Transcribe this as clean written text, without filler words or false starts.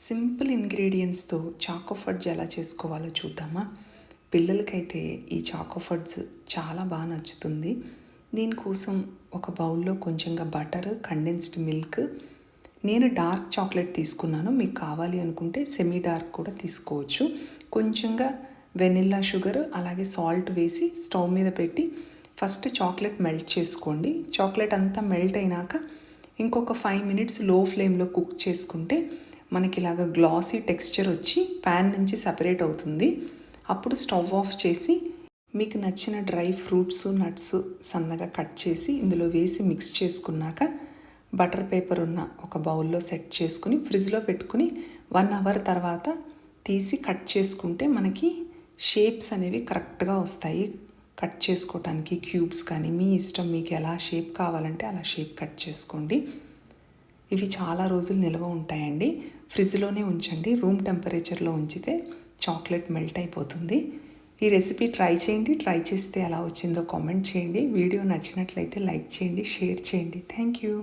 Simple ఇంగ్రీడియంట్స్తో choco fudge ఎలా చేసుకోవాలో చూద్దామా. పిల్లలకైతే ఈ చాకో ఫడ్జ్ చాలా బాగా నచ్చుతుంది. దీనికోసం ఒక బౌల్లో కొంచెంగా బటర్, కండెన్స్డ్ మిల్క్, నేను డార్క్ చాక్లెట్ తీసుకున్నాను. మీకు కావాలి అనుకుంటే సెమీ డార్క్ కూడా తీసుకోవచ్చు. కొంచెంగా వెనిల్లా షుగర్ అలాగే సాల్ట్ వేసి స్టవ్ మీద పెట్టి ఫస్ట్ చాక్లెట్ మెల్ట్ చేసుకోండి. చాక్లెట్ అంతా మెల్ట్ అయినాక ఇంకొక 5 మినిట్స్ లో ఫ్లేమ్లో కుక్ చేసుకుంటే మనకి ఇలాగ గ్లాసీ టెక్స్చర్ వచ్చి ప్యాన్ నుంచి సపరేట్ అవుతుంది. అప్పుడు స్టవ్ ఆఫ్ చేసి మీకు నచ్చిన డ్రై ఫ్రూట్స్, నట్స్ సన్నగా కట్ చేసి ఇందులో వేసి మిక్స్ చేసుకున్నాక బటర్ పేపర్ ఉన్న ఒక బౌల్లో సెట్ చేసుకుని ఫ్రిడ్జ్లో పెట్టుకుని 1 అవర్ తర్వాత తీసి కట్ చేసుకుంటే మనకి షేప్స్ అనేవి కరెక్ట్గా వస్తాయి. కట్ చేసుకోవటానికి క్యూబ్స్ కానీ మీ ఇష్టం, మీకు ఎలా షేప్ కావాలంటే అలా షేప్ కట్ చేసుకోండి. ఇవి చాలా రోజులు నిల్వ ఉంటాయండి. ఫ్రిడ్జ్లోనే ఉంచండి. రూమ్ టెంపరేచర్లో ఉంచితే చాక్లెట్ మెల్ట్ అయిపోతుంది. ఈ రెసిపీ ట్రై చేయండి. ట్రై చేస్తే ఎలా వచ్చిందో కామెంట్ చేయండి. వీడియో నచ్చినట్లయితే లైక్ చేయండి, షేర్ చేయండి. Thank you.